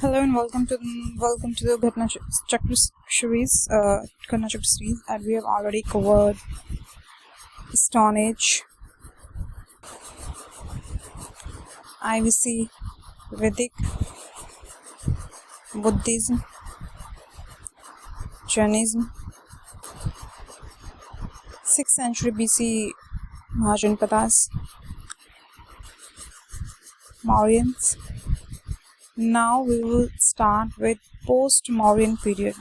Hello and welcome to the Ghatna Chakra series. And we have already covered Stone Age, IVC, Vedic, Buddhism, Jainism, 6th century BC Mahajanpadas, Mauryans. Now we will start with post-Mauryan period.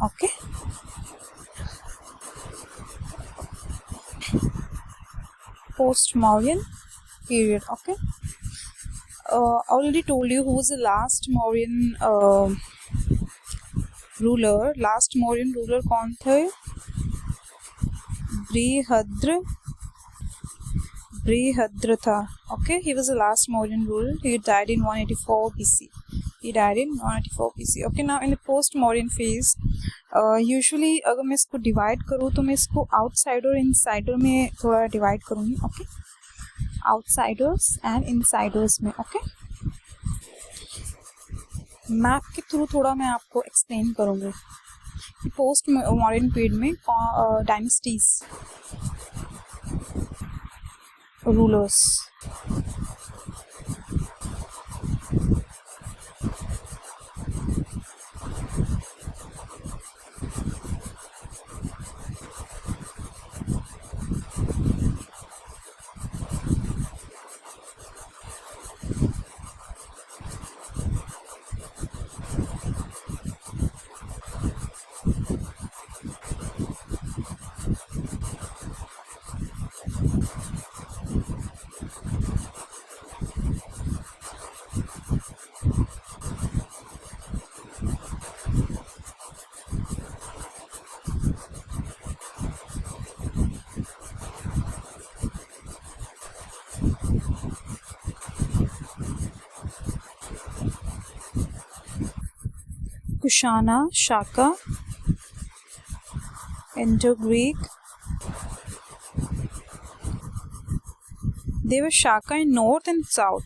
Okay. Post-Mauryan period. Okay. Already told you who was the last Mauryan ruler. Last Mauryan ruler कौन थे? Brihadratha. Okay, he was the last Mauryan ruler. He died in 184 BC. Okay, now in the post-Mauryan phase, usually अगर मैं इसको divide करूँ तो मैं इसको outsider और insider में थोड़ा divide करूँगी. Okay, outsiders and insiders में. Okay, map के through थोड़ा मैं आपको explain करूँगी. Post-Mauryan period में dynasties, rulers. Kushana, Shaka, Indo-Greek. They were Shaka in north and south.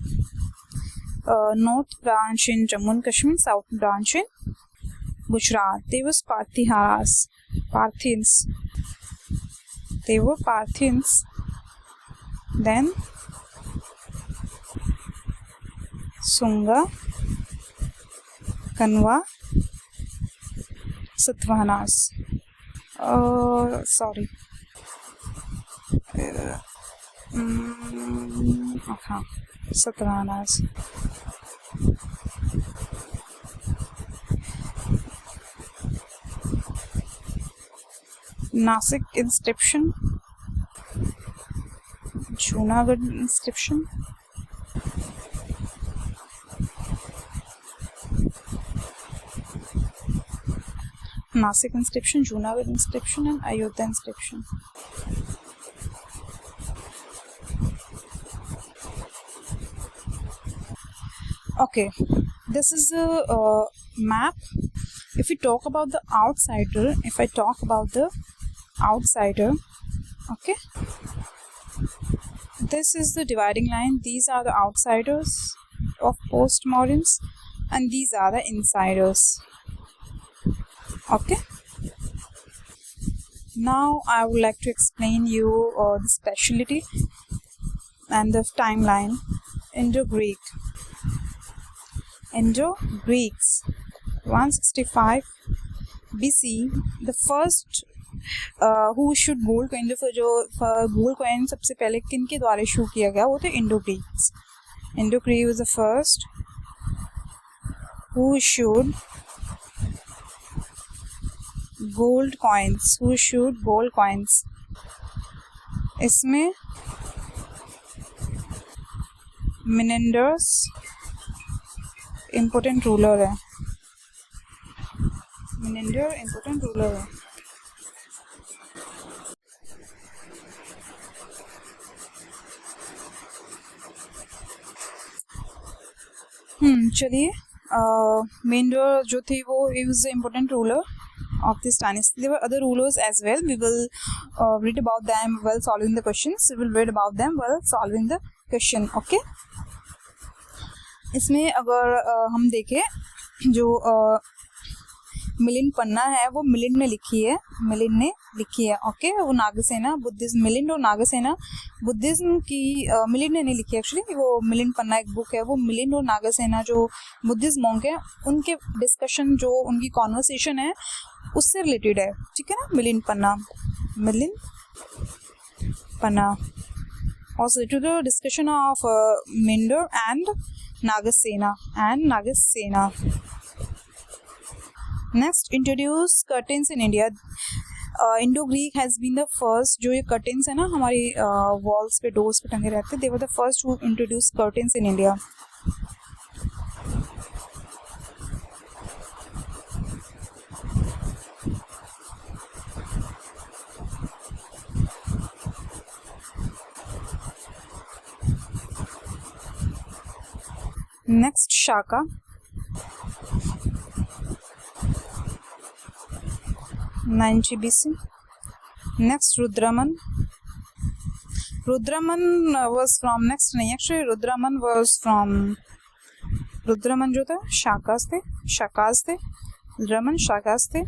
North branch in Jammu and Kashmir, south branch in Gujarat. They were Parthians. They were Parthians. Then Sunga, Kanwa, Satavahanas. Satavahanas. Nasik inscription, Junagadh inscription, Nasik inscription, Junagadh inscription, and Ayodhya inscription. Okay, this is a map. If we talk about the outsider, okay, this is the dividing line. These are the outsiders of post-Mauryans, and these are the insiders. Okay. Now I would like to explain you the speciality and the timeline. Indo-Greeks, 165 BC. The first who issued gold coin, जो gold coin सबसे पहले किन के द्वारा issue किया गया वो थे Indo-Greeks. Indo-Greek was the first who issued gold coins. इसमें Menanders important ruler है. चलिए Menander जो थे वो he was the important ruler of this dynasty. There were other rulers as well. We will read about them while solving the questions. We will read about them while solving the question. Okay, इसमें अगर हम देखें जो मिलिंद पन्ना है वो मिलिंद ने लिखी है, ओके। वो नागसेना बुद्धिज्म, मिलिंद और नागसेना बुद्धिज्म की मिलिंद ने नहीं लिखी एक्चुअली, वो मिलिंद पन्ना एक बुक है, वो मिलिंद और नागसेना जो बुद्धिज्म मॉन्क है उनके डिस्कशन, जो उनकी कॉन्वर्सेशन है उससे रिलेटेड है, ठीक है ना। मिलिंद पन्ना और related to the discussion of Menander and Nagasena Next, introduce curtains in India. Indo-Greek has been the first, जो ये curtains है ना हमारी walls पे, doors पे टंगे रहते, they were the first who introduced curtains in India. Next, Shaka. BC. Next, Rudraman. Was from next नहीं, actually Rudraman was from, रुद्रमन जो था शाकास थे रुद्रमन शाकास थे।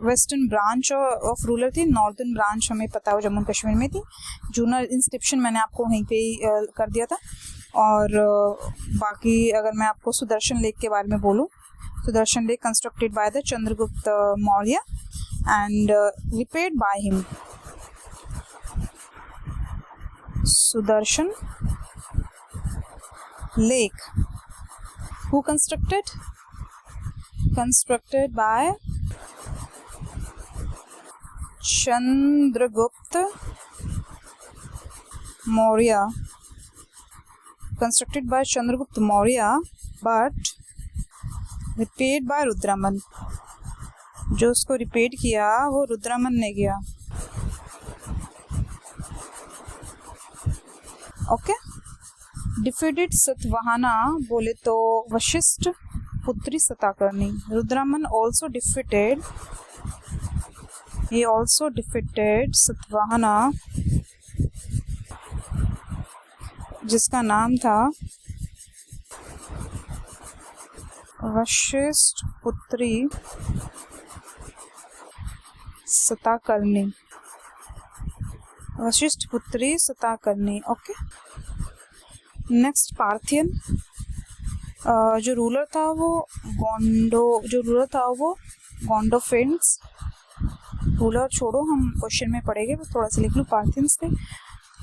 वेस्टर्न ब्रांच ऑफ रूलर थी, नॉर्दर्न ब्रांच हमें पता है जम्मू कश्मीर में थी। जूनल इंस्क्रिप्शन मैंने आपको वहीं पे ही कर दिया था। और बाकी अगर मैं आपको सुदर्शन लेक के बारे में बोलूँ, Sudarshan lake constructed by the Chandragupta Maurya and repaired by him. Sudarshan Lake, who constructed by Chandragupta Maurya, but repaired by Rudraman. जो उसको रिपीट किया वो रुद्रमन ने किया। ओके, डिफीटेड सतवाहना बोले तो वशिष्ठ पुत्री सताकर्णी। रुद्रमन ऑल्सो डिफीटेड सतवाहना, जिसका नाम था Vashishtha Putri Satakarni. Okay, next Parthian. जो रूलर था वो गोंडोफेंस। रूलर छोड़ो, हम क्वेश्चन में पढ़ेंगे, बस थोड़ा सा लिख लूँ। पार्थियंस थे।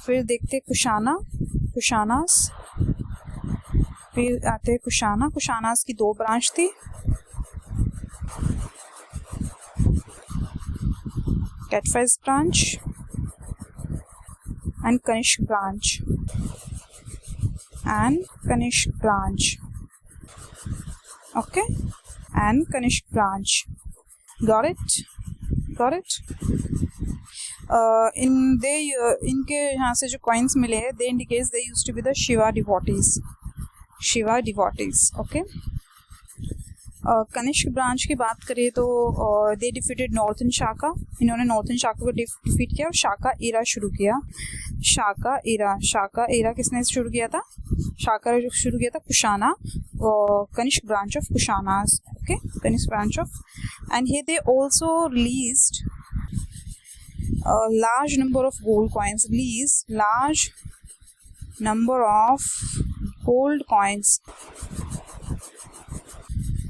फिर देखते कुशानास, फिर आते कुशानास की 2 ब्रांच थी, Catphase branch and Kanishk branch. Okay, and Kanishk branch. Got it? इनके यहाँ से जो coins मिले हैं, they indicates they used to be the Shiva devotees. Okay. Kanishka branch की बात करें तो दे डिफीटेड नॉर्थन शाखा। इन्होंने नॉर्थन शाखा को डिफीट किया और शाखा एरा शुरू किया। शाखा एरा किसने शुरू किया था? Kushana, Kanishka branch of Kushanas. Okay, Kanishka branch of, and here they also released a large number of gold coins.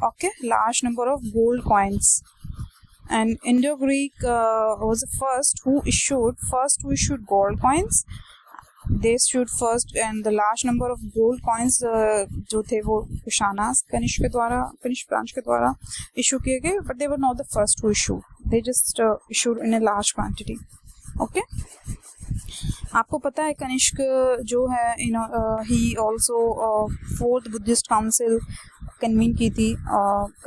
Okay, large number of gold coins. And Indo-Greek was the first who issued gold coins. They issued first, and the large number of gold coins जो थे वो Kanishka branch के द्वारा issue किए गए, but they were not the first who issued. They just issued in a large quantity. Okay. आपको पता है कनिष्क जो है, he also 4th Buddhist council convene की थी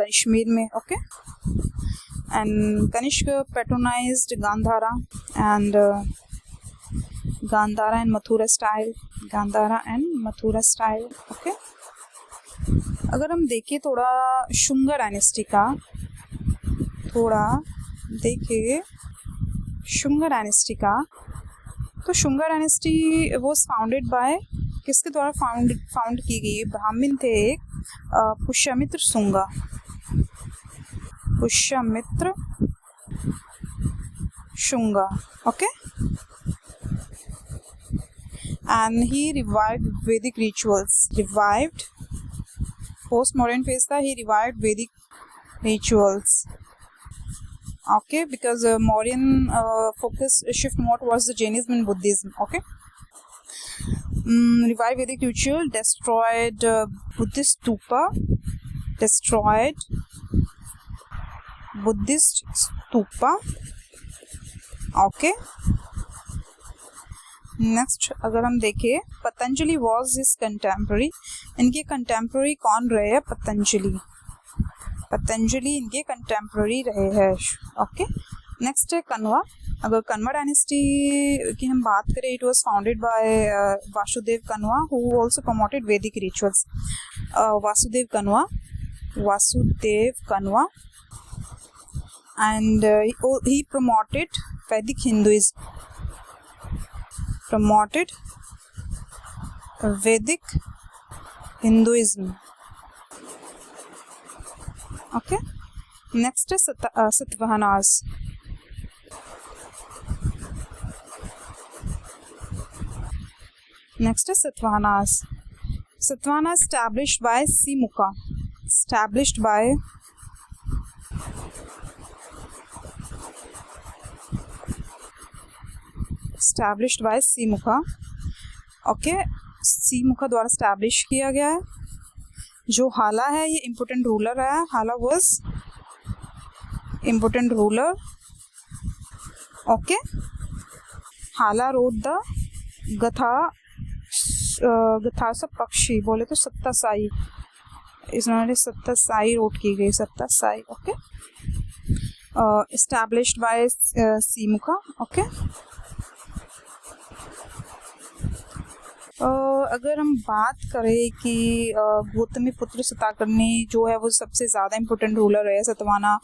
कश्मीर में। Okay, and Kanishka patronized Gandhara and Mathura style. Okay, अगर हम देखें थोड़ा शुंगा डायनेस्टी का, तो Shunga dynasty was founded by किसके द्वारा फाउंड की गई? ब्राह्मण थे एक, Pushyamitra Shunga, Pushyamitra Shunga, okay. And he revived Vedic rituals. Revived, post-modern phase था, he revived Vedic rituals. Okay, because Mauryan focus shift more towards the Jainism and Buddhism. Okay. Revived Vedic ritual, destroyed Buddhist stupa, destroyed Buddhist stupa. Okay. Next अगर हम देखें, Patanjali was his contemporary, इनके contemporary कौन रहे हैं? पतंजलि, पतंजलि इनके contemporary रहे हैं, ओके। नेक्स्ट है कण्वा। अगर कण्वा डायनेस्टी की हम बात करें, it was founded by Vasudeva Kanva who also promoted Vedic rituals. Vasudeva Kanva and he promoted Vedic Hinduism, promoted Vedic Hinduism. Okay. Next is Satavahanas. Next is Satavahanas. Satavahana established by Simukha. Established by Simukha, okay. Simukha द्वारा establish किया गया है। जो हाला है ये important ruler है, हाला वाज इम्पोर्टेंट रूलर, ओके। हाला रोड द गथा पक्षी, बोले तो सत्तासाई, इसमें सत्तासाई रोड की गई, सत्तासाई, okay. Established by Simukha, okay. अगर हम बात करें कि गौतमीपुत्र सताकर्णी जो है वो सबसे ज़्यादा इम्पोर्टेंट रूलर है, सतवाहना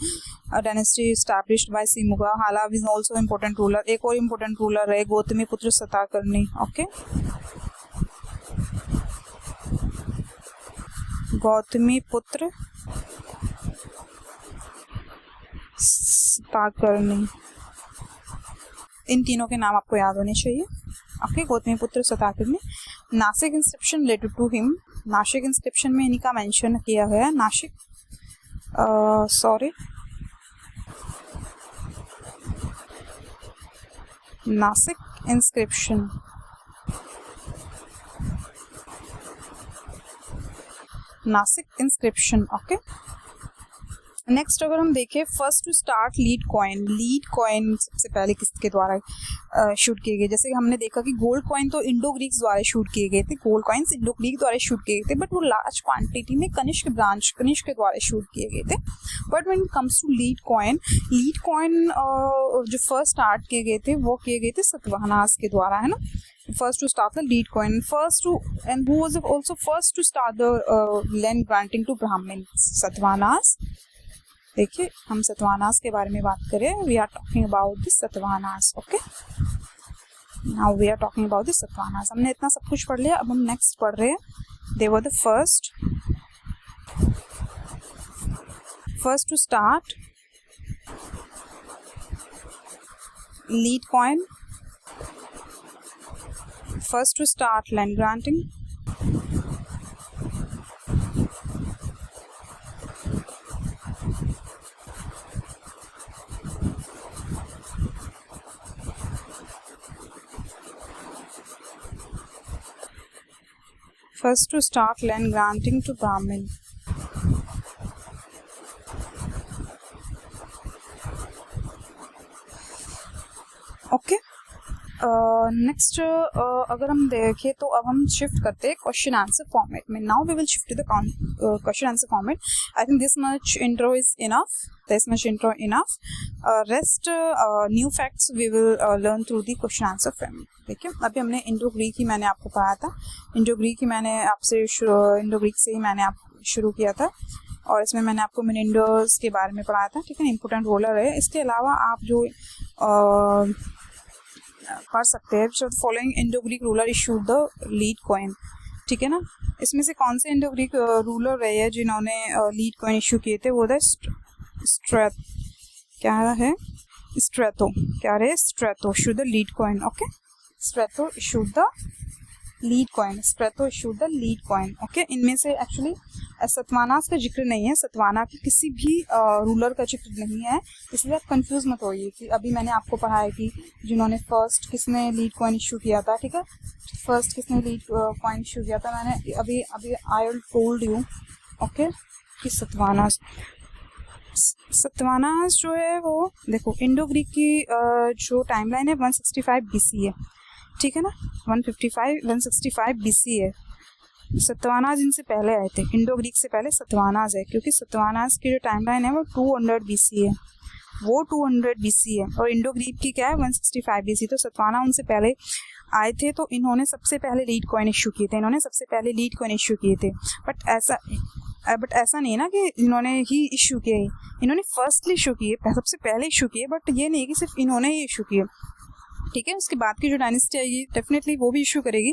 डायनेस्टी एस्टैब्लिश्ड बाय सीमुखा। हाला इज ऑल्सो इम्पोर्टेंट रूलर। एक और इम्पोर्टेंट रूलर है गौतमीपुत्र सताकर्णी, ओके। गौतमीपुत्र सताकर्णी, इन तीनों के नाम आपको याद होने चाहिए, okay. Gautamiputra Satakarni. Nasik inscription related to him, Nasik inscription में इन्हीं का मेंशन किया गया है। Nasik inscription, Nasik inscription, okay. Next अगर हम देखें, first to start lead coin सबसे पहले किसके द्वारा शूट किए गए? जैसे हमने देखा कि गोल्ड कॉइन तो इंडो ग्रीक्स द्वारा शूट किए गए थे, गोल्ड कॉइन्स इंडो ग्रीक द्वारा शूट किए गए थे, बट वो लार्ज क्वांटिटी में कनिष्क के द्वारा शूट किए गए थे। But when it comes to lead coin जो फर्स्ट स्टार्ट किए गए थे वो किए गए थे सतवाहनास के द्वारा, है ना। First to start the lead coin, and who was also first to start the land granting to Brahmins? Satavahanas। देखिए, हम सतवाहनास के बारे में बात करें, we are talking about the Satavahanas, okay. Now we are talking about the Satavahanas. हमने इतना सब कुछ पढ़ लिया, अब हम नेक्स्ट पढ़ रहे हैं। They were the first to start lead coin, first to start land granting, to Brahmin, okay। Next अगर हम देखें तो अब हम शिफ्ट करते हैं क्वेश्चन आंसर फॉर्मेट में। Now we will shift to the question answer format. I think this much intro is enough, rest new facts we will learn through the question answer format, ठीक है। अभी हमने Indo Greek ही मैंने आपको पढ़ाया था, Indo Greek से ही मैंने शुरू किया था, और इसमें मैंने आपको मेनिंडर्स के बारे में पढ़ाया था, ठीक है। इंपॉर्टेंट रोलर है। इसके अलावा आप जो पढ़ सकते हैं। Following Indo Greek ruler issued the lead coin, ठीक है ना। इसमें से कौन से इंडो ग्रीक रूलर रहे हैं जिन्होंने लीड कॉइन इशू किए थे? वो था Strato issued the lead coin. Okay, Strato issued the lead coin. Okay, इनमें से एक्चुअली सतवानास का जिक्र नहीं है, सतवाना के किसी भी रूलर का जिक्र नहीं है, इसलिए आप कंफ्यूज मत होइए कि अभी मैंने आपको पढ़ा है कि जिन्होंने फर्स्ट किसने लीड कॉइन इशू किया था, ठीक है, फर्स्ट किसने लीड कॉइन इशू किया था, मैंने अभी I will told you, okay, कि सतवानास जो है वो देखो इंडो ग्रीक की जो टाइमलाइन है 165 BC है, ठीक है ना, 165 BC है। सतवानास इनसे पहले आए थे, इंडो ग्रीक से पहले सतवानास है, क्योंकि सतवानास की जो टाइमलाइन है वो 200 BC है, वो 200 BC है, और इंडो ग्रीक की क्या है 165 BC। तो सतवाना उनसे पहले आए थे, तो इन्होंने सबसे पहले लीड कॉइन इशू किए थे, बट ऐसा नहीं है ना कि इन्होंने ही इशू किए, इन्होंने फर्स्टली इशू किए, सबसे पहले इशू किए, बट ये नहीं कि सिर्फ इन्होंने ही इशू किए, ठीक है। उसके बाद की जो डायनेस्टी आएगी डेफिनेटली वो भी इशू करेगी।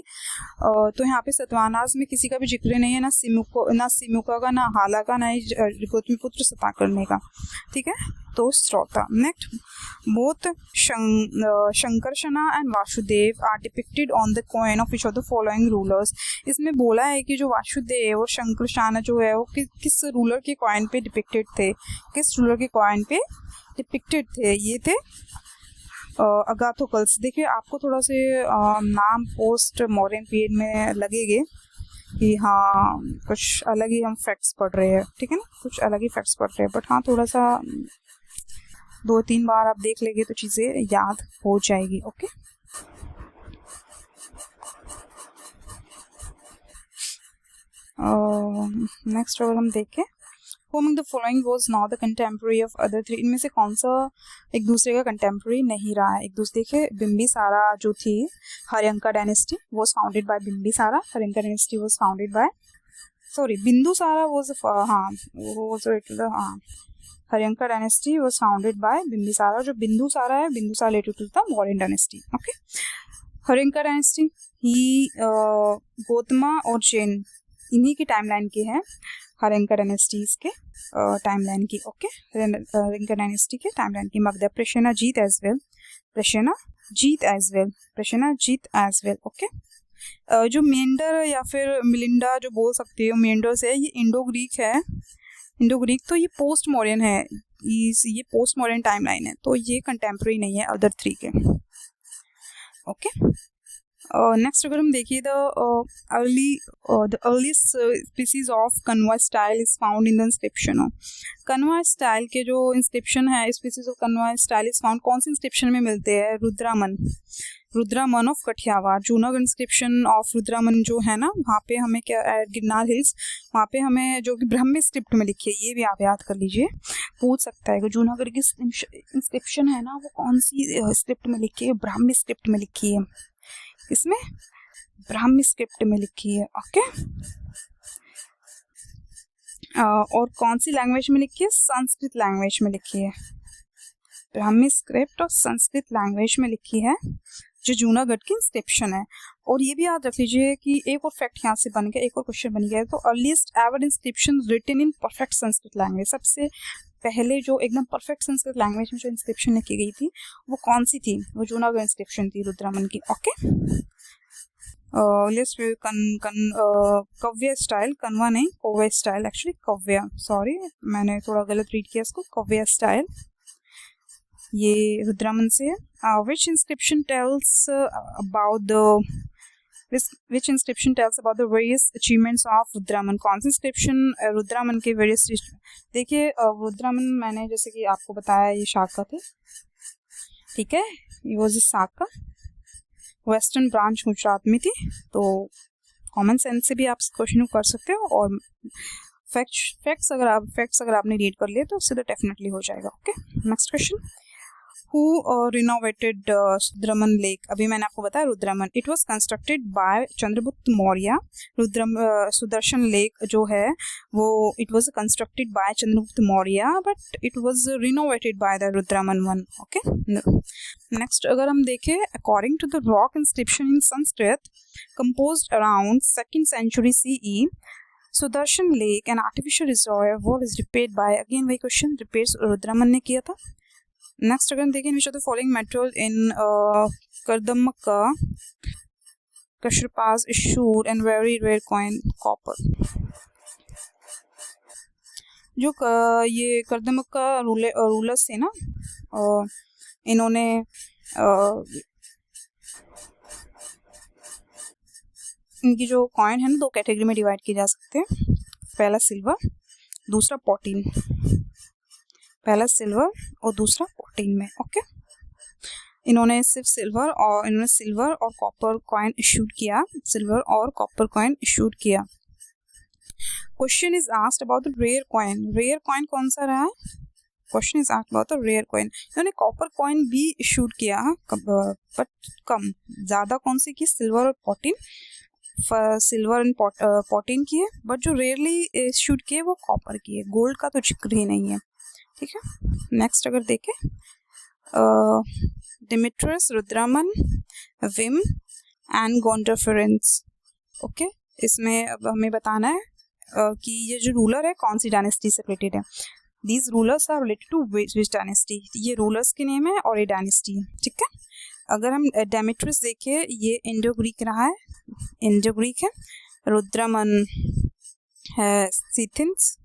तो यहाँ पे सतवानास में किसी का भी जिक्र नहीं है, ना सिमुका का, ना हाला का, ना ही गौतमीपुत्र सताकर्णी का, ठीक है। तो श्रोता next, both Sankarshana and Vasudeva are depicted on the coin of each of the following rulers. इसमें बोला है कि जो वासुदेव और शंकरशाना जो है वो किस रूलर के कॉइन पे डिपिक्टेड थे, ये थे अगाथोकल्स। देखिए आपको थोड़ा से नाम पोस्ट मॉडर्न पीरियड में लगेंगे कि हाँ कुछ अलग ही हम फैक्ट्स पढ़ रहे हैं, ठीक है ना, कुछ अलग ही फैक्ट्स पढ़ रहे हैं, बट हाँ थोड़ा सा 2-3 बार आप देख लेंगे तो चीज़ें याद हो जाएगी। ओके, नेक्स्ट अगर हम देखें, Whom the following was not the contemporary of other three, इनमें से कौन सा एक दूसरे का कंटेम्प्रेरी नहीं रहा है? एक दूसरे के बिम्बिसारा जो थी, Haryanka dynasty was founded by Bimbisara, Haryanka dynasty was founded by, Bindusara was Haryanka dynasty was founded by Bimbisara. जो बिंदुसारा है, Bindusar related to the Mauryan dynasty. Okay, Haryanka dynasty ही गौतमा और जैन इन्हीं की टाइमलाइन की है, हरियंका डायनेस्टीज के टाइमलाइन की। ओके, हरियंका डायनेस्टी के टाइमलाइन की। Magadh Prasenajit as well. Okay, जो मेंडर या फिर मिलिंडा जो बोल सकते हो, मेंडर से ये इंडो ग्रीक तो ये पोस्ट मॉडर्न है, ये पोस्ट मॉडर्न टाइमलाइन है, तो ये कंटेम्प्रेरी नहीं है अदर 3 के। ओके, नेक्स्ट अगर हम देखिए the earliest species of Kanva style is found in the inscription. Kanva style के जो इंस्क्रिप्शन है, species of Kanva style is found कौन सी इंस्क्रिप्शन में मिलते हैं? Rudraman of Kathiawad. Junagadh inscription of Rudraman जो है ना, वहाँ पे हमें क्या, गिरनार हिल्स, वहाँ पे हमें जो कि ब्राह्मी स्क्रिप्ट में लिखी है, ये भी आप याद कर लीजिए, पूछ सकता है कि जूनागढ़ की इंस्क्रिप्शन है ना वो कौन सी स्क्रिप्ट में लिखी है? ब्राह्मी स्क्रिप्ट में लिखी है, इसमें ब्राह्मी स्क्रिप्ट में लिखी है। ओके, और कौन सी लैंग्वेज में लिखी है? संस्कृत लैंग्वेज में लिखी है, ब्राह्मी स्क्रिप्ट और संस्कृत लैंग्वेज में लिखी है जो जूनागढ़ की इंस्क्रिप्शन है। और ये भी याद रख लीजिए कि एक और फैक्ट यहाँ से बन गया, एक और क्वेश्चन बन गया, तो earliest ever inscription written in perfect Sanskrit language. सबसे पहले जो एकदम परफेक्ट संस्कृत लैंग्वेज में जो इंस्क्रिप्शन लिखी गई थी वो कौन सी थी? वो जूनागढ़ इंस्क्रिप्शन थी रुद्रामन की। ओके, कव्य स्टाइल, कन्वा नहीं, कव्य स्टाइल, एक्चुअली कव्य, सॉरी मैंने थोड़ा गलत रीड किया इसको, कव्य स्टाइल ये रुद्रामन से है। Which inscription tells about the various achievements of Rudraman. कौन सी इंस्क्रिप्शन रुद्रामन के वेरियस, देखिए रुद्रामन मैंने जैसे कि आपको बताया ये शाखा थे, ठीक है, ये वो शाखा वेस्टर्न ब्रांच गुजरात में थी, तो कॉमन सेंस से भी आप क्वेश्चन कर सकते हो, और फैक्ट्स अगर आपने रीड कर लिए तो उससे तो डेफिनेटली हो जाएगा। Okay, next question, who renovated Rudraman lake? अभी मैंने आपको बताया Rudraman. It was constructed by Chandragupta Maurya. Sudarshan lake जो है वो it was constructed by Chandragupta Maurya, but it was renovated by the रुद्रमन one. Okay. Next अगर हम देखें, according to the rock inscription in Sanskrit composed around 2nd century CE, Sudarshan lake an artificial reservoir is repaired by, again वही question, repairs Rudraman ने किया था. Next अगर हम देखें, which of the following metal in Kardamaka Kshatrapas issued and very rare coin? Copper. जो ये कर्दमक्का rulers थे ना, इन्होंने इनकी जो कॉइन है ना, 2 कैटेगरी में डिवाइड किए जा सकते हैं. पहला सिल्वर, दूसरा पॉटीन. पहला सिल्वर और दूसरा पॉटीन में. ओके. इन्होंने सिर्फ सिल्वर और कॉपर कॉइन इशूड किया. सिल्वर और कॉपर कॉइन इशूड किया. Question is asked about the rare coin. Rare coin कौन सा रहा है? Question is asked about the rare coin. इन्होंने कॉपर कॉइन भी इशूड किया, बट कम. ज़्यादा कौन सी की? सिल्वर और पॉटीन. सिल्वर एंड पॉटीन की है, बट जो रेयरली इशूड किए वो कॉपर की है. गोल्ड का तो जिक्र ही नहीं है. ठीक है. नेक्स्ट अगर देखें, डिमिट्रियस, रुद्रमन, विम एंड गोंडोफेरेंस. ओके. इसमें अब हमें बताना है कि ये जो रूलर है कौन सी डायनेस्टी से रिलेटेड है. These rulers are related to which dynasty? ये रूलर्स के नेम है और ये डायनेस्टी है. ठीक है. अगर हम डिमिट्रियस देखें, ये इंडो ग्रीक रहा है, इंडो ग्रीक है. रुद्रमन है सीथिन्स,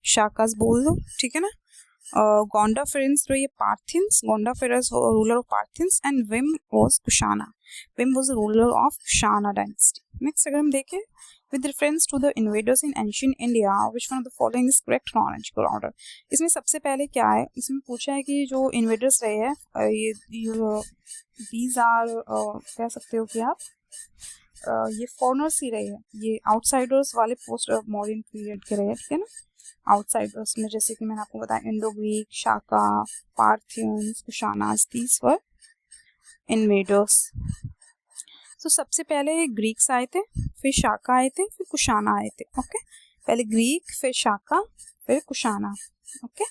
शाकास बोल दो. ठीक है ना. गोंडोफेरेंस तो ये Parthians, Gondophares ruler of Parthians, and Vima was Kushana. Vima was ruler of Kushana dynasty. Next अगर हम देखें, with reference to the invaders in ancient India, which one of the following is correct chronological order? इसमें सबसे पहले क्या है, इसमें पूछा है कि जो invaders रहे हैं, these are कह सकते हो कि आप ये foreigners ही रहे हैं, ये outsiders वाले post modern period के रहे हैं. ठीक है ना. आउटसाइडर्स में जैसे कि मैंने आपको बताया, Indo Greek, Shaka, Parthians, Kushanas, these were invaders. तो सबसे पहले ग्रीक्स आए थे, फिर शाका आए थे, फिर कुशाना आए थे. ओके. पहले ग्रीक, फिर शाका, फिर Kushana. Okay.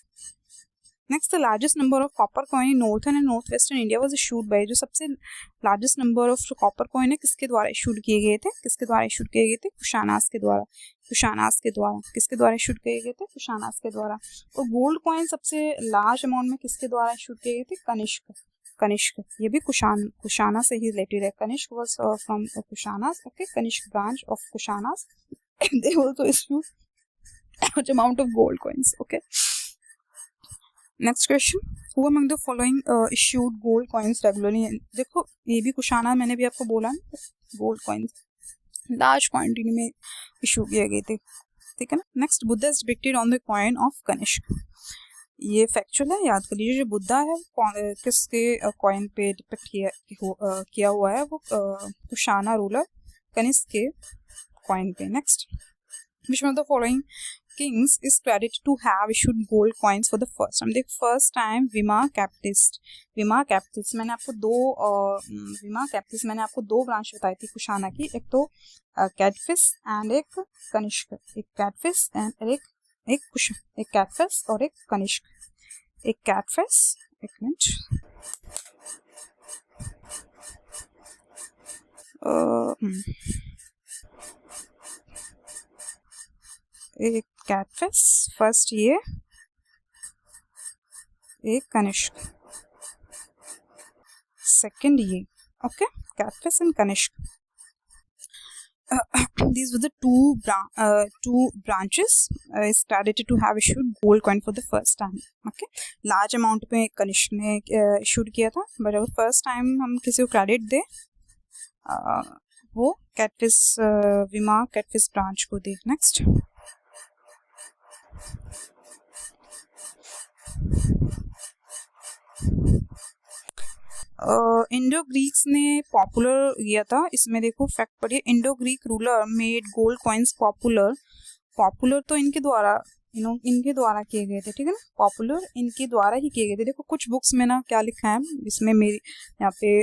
Next, the largest number of copper coin in northern and north western India was issued by. जो सबसे लार्जेस्ट नंबर ऑफ जो कॉपर कॉइन है किसके द्वारा इशूड किए गए थे? किसके द्वारा इशूड किए गए थे? कुशानास के द्वारा. कुशानास के द्वारा. किसके द्वारा इशूड किए गए थे? कुशानास के द्वारा. और गोल्ड कॉइन सबसे लार्ज अमाउंट में किसके द्वारा इशूड किए गए थे? कनिष्क. कनिष्क, ये भी कुशाना से ही रिलेटेड है. Kanishka was from Kushanas. Okay. Kanishka branch of Kushanas. They also issued large amount of gold coins. Okay. Next question, who among the following issued gold coins regularly? देखो ये भी कुशाना, मैंने भी आपको बोला गोल्ड कॉइन्स लार्ज क्वांटिटी में इशू किए गए थे. ठीक है ना. Next, Buddha is depicted on the coin of Kanishka. ये फैक्चुअल है, याद कर लीजिए. जो बुद्धा है किसके कॉइन पे डिपिक्ट किया हुआ है? वो कुशाना रूलर कनिष्क के कॉइन पे. Next, which one of the following kings is credited to have issued gold coins for the first time? The first time Vima Capitalist. मैंने आपको दो ब्रांच बताई थी कुशाना की. एक तो कैटफिस एंड एक कनिष्क. एक कैटफिस एंड एक कैटफिस और एक कनिष्क. एक कैटफिस, एक मिनट, एक कैटफिस फर्स्ट, ये एक कनिष्क सेकंड, ये. Okay. Kadphises and Kanishka. These were the two branches is credited to have issued gold coin for the first time. Okay. Large amount पे कनिष्क ने issued किया था, but अगर first time हम किसी को credit दे वो कैटफिस विमा कैटफिस ब्रांच को दे. नेक्स्ट, इंडो ग्रीक्स ने पॉपुलर किया था. इसमें देखो फैक्ट पढ़िए. Indo Greek ruler made gold coins popular. तो इनके द्वारा इनके द्वारा किए गए थे, ठीक है ना, पॉपुलर इनके द्वारा ही किए गए थे। देखो कुछ बुक्स में ना क्या लिखा है, इसमें मेरी यहाँ पे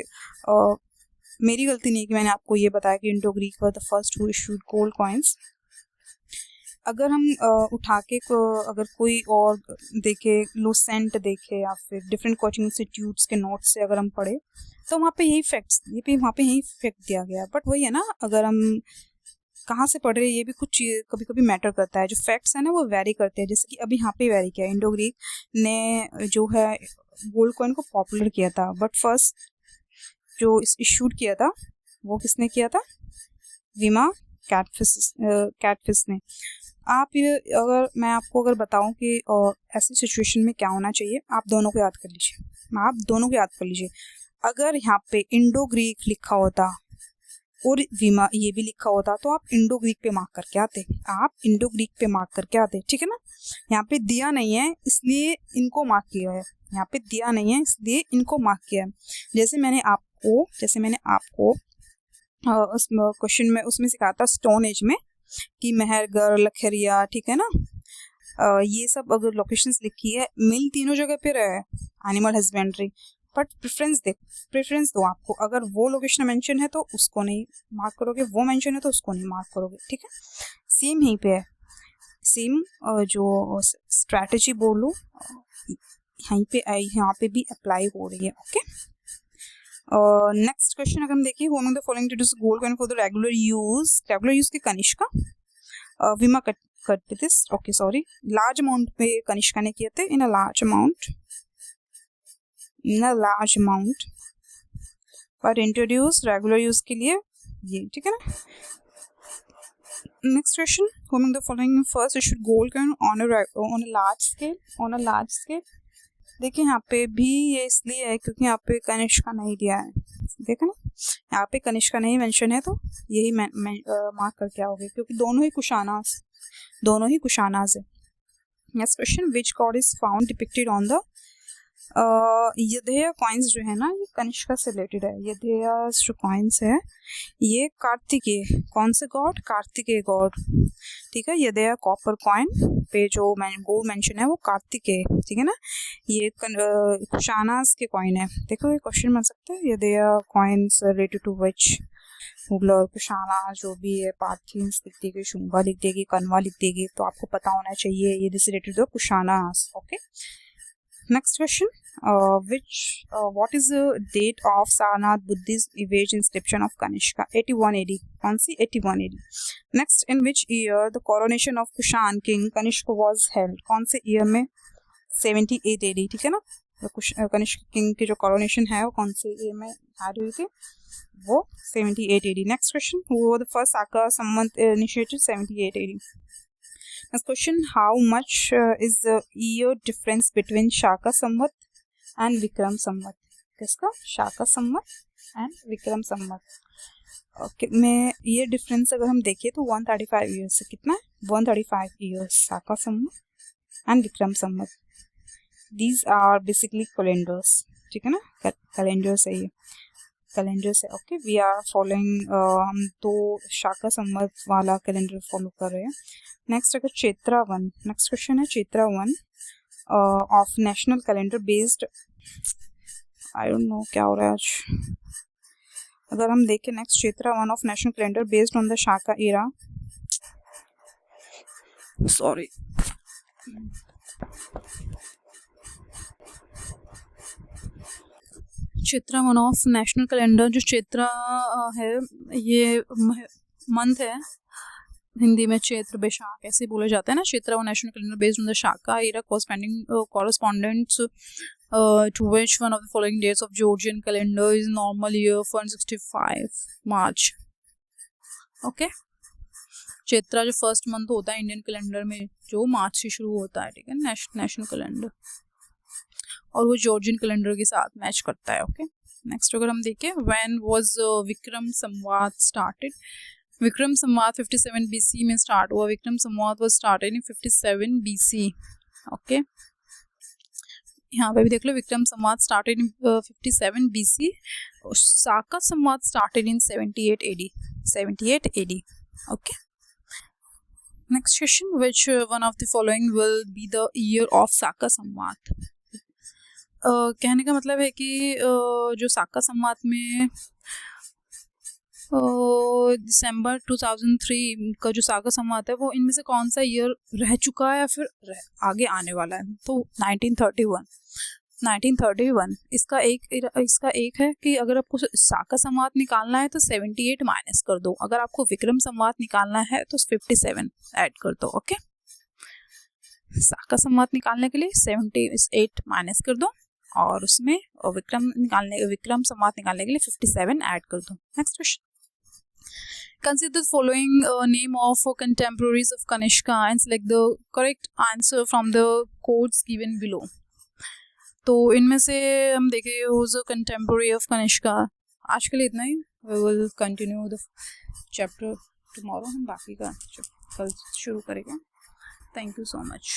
मेरी गलती नहीं कि मैंने आपको ये बताया कि Indo Greek were the first who issued gold coins. अगर हम उठा के अगर कोई और देखे, लूसेंट देखे या फिर डिफरेंट कोचिंग इंस्टीट्यूट्स के नोट्स से अगर हम पढ़े तो वहाँ पे यही फैक्ट्स, वहाँ पे यही फैक्ट दिया गया। बट वही है ना, अगर हम कहाँ से पढ़ रहे हैं ये भी कुछ कभी कभी मैटर करता है। जो फैक्ट्स है ना वो वेरी करते हैं, जैसे कि अभी यहाँ पे वेरी किया, इंडो ग्रीक ने जो है गोल्ड कॉइन को पॉपुलर किया था, बट फर्स्ट जो इशूड किया था वो किसने किया था, वीमा कैटफिश ने। आप ये अगर मैं आपको अगर बताऊं कि ऐसी सिचुएशन में क्या होना चाहिए, आप दोनों को याद कर लीजिए, आप दोनों को याद कर लीजिए। अगर यहाँ पे इंडो ग्रीक लिखा होता और वीमा ये भी लिखा होता तो आप इंडो ग्रीक पे मार्क करके आते, आप इंडो ग्रीक पे मार्क करके आते, ठीक है ना। यहाँ पे दिया नहीं है इसलिए इनको मार्क किया है, यहाँ पे दिया नहीं है इसलिए इनको मार्क किया है। जैसे मैंने आपको उस क्वेश्चन में उसमें सिखाया था स्टोन एज में कि मेहरगढ़, लखेरिया, ठीक है ना, ये सब अगर लोकेशंस लिखी है, मिल तीनों जगह पे रहे, एनिमल हस्बेंड्री, बट प्रेफरेंस दो आपको। अगर वो लोकेशन मेंशन है तो उसको नहीं मार्क करोगे, वो मेंशन है तो उसको नहीं मार्क करोगे, ठीक है। सेम यहीं पे है, सेम जो स्ट्रैटेजी बोलो यहाँ पे भी अप्लाई हो रही है, ओके। नेक्स्ट क्वेश्चन अगर हम देखिए, who among the following introduce gold coin for the regular use की कनिष्का, विमा करते थे, ओके सॉरी, लार्ज अमाउंट पे कनिष्का ने किए थे, इन अ लार्ज अमाउंट पर इंट्रोड्यूस रेगुलर यूज के लिए ये, ठीक है ना। Next question, who among the following first issued gold coin on a large scale. देखिए यहाँ पे भी ये इसलिए है क्योंकि यहाँ पे कनिष्का नहीं दिया है, देखा ना, यहाँ पे कनिष्का नहीं मेंशन है तो यही मार्क करके आओगे, क्योंकि दोनों ही कुशानास है। Next question, which god is found depicted on the Yaudheya coins जो है ना, ये कनिष्का से रिलेटेड है। यधेय जो कॉइन्स है ये कार्तिकेय, कौन से गॉड, कार्तिकेय गॉड, ठीक है। यधेय कॉपर कॉइन पे जो गोल्ड मेंशन है वो कार्तिकेय, ठीक है ना। ये कुशानास के कॉइन है। देखो ये क्वेश्चन बन सकता है, यधेय कॉइन्स रिलेटेड टू विच, मुगल, कुशाना, जो भी है, पार्थियंस लिख देगी, शुंगा लिख देगी, कनवा लिख देगी, तो आपको पता होना चाहिए ये related to Kushanas, okay. Next question, what is the date of Sarnath Buddhist image inscription of Kanishka? 81 AD. कौन सी? 81 AD. Next, in which year the coronation of Kushan king Kanishka was held? कौन से year में? 78 AD, ठीक है ना। Kanishka king की जो coronation है वो कौन से year में had हुई थी? वो 78 AD. Next question, who were the first Shaka Samvat initiated? 78 AD. Next question, how much is the year difference between Shaka Samvat and Vikram Samvat? किसका? Shaka Samvat and Vikram Samvat. Okay, में ये difference अगर हम देखें तो 135 years से, कितना है? 135 years, Shaka Samvat and Vikram Samvat. These are basically calendars, ठीक है ना, कैलेंडर्स है ये, कैलेंडर्स है, ओके। वी आर फॉलोइंग, हम तो शाका संवत वाला कैलेंडर फॉलो कर रहे हैं। नेक्स्ट अगर चैत्रा 1, नेक्स्ट क्वेश्चन है Chaitra 1 of national calendar based, I don't know क्या हो रहा है आज। अगर हम देखें next Chaitra 1 of national calendar based on the Shaka era, sorry, Chaitra 1 of national calendar, जो चैत्रा है ये मंथ है, हिंदी में चैत्र बैशाख ऐसे बोला जाता है ना। Chaitra 1 national calendar based on the Shaka era correspondence to which one of the following dates of Georgian calendar is normal year 165 March, okay. Chaitra जो फर्स्ट मंथ होता है इंडियन कैलेंडर में, जो मार्च से शुरू होता है, ठीक है, नेशनल कैलेंडर, और वो जॉर्जियन कैलेंडर के साथ मैच करता है, ओके। नेक्स्ट अगर हम देखें, when was Vikram Samvat started? Vikram Samvat 57 BC में स्टार्ट हुआ। Vikram Samvat was started in 57 BC, okay. यहाँ पे भी देख लो, Vikram Samvat started in 57 BC, Shaka Samvat started in 78 AD, okay. Next question, which one of the following will be the year of Saka Samvat. कहने का मतलब है कि जो साका संवाद में दिसंबर 2003 का जो साका संवाद है वो इनमें से कौन सा ईयर रह चुका है या फिर आगे आने वाला है। तो 1931 इसका एक है कि अगर आपको साका संवाद निकालना है तो 78 माइनस कर दो, अगर आपको विक्रम संवाद निकालना है तो 57 ऐड कर दो। ओके, साका संवाद निकालने के लिए 78 माइनस कर दो और उसमें विक्रम संवाद निकालने के लिए 57 ऐड कर दो। Next question, consider the following name of contemporaries of Kanishka and select the correct answer from the codes given below। तो इनमें से हम देखें who's a contemporary of Kanishka। आज के लिए इतना ही, we will continue the chapter tomorrow। हम बाकी का कल शुरू करेंगे। Thank you so much।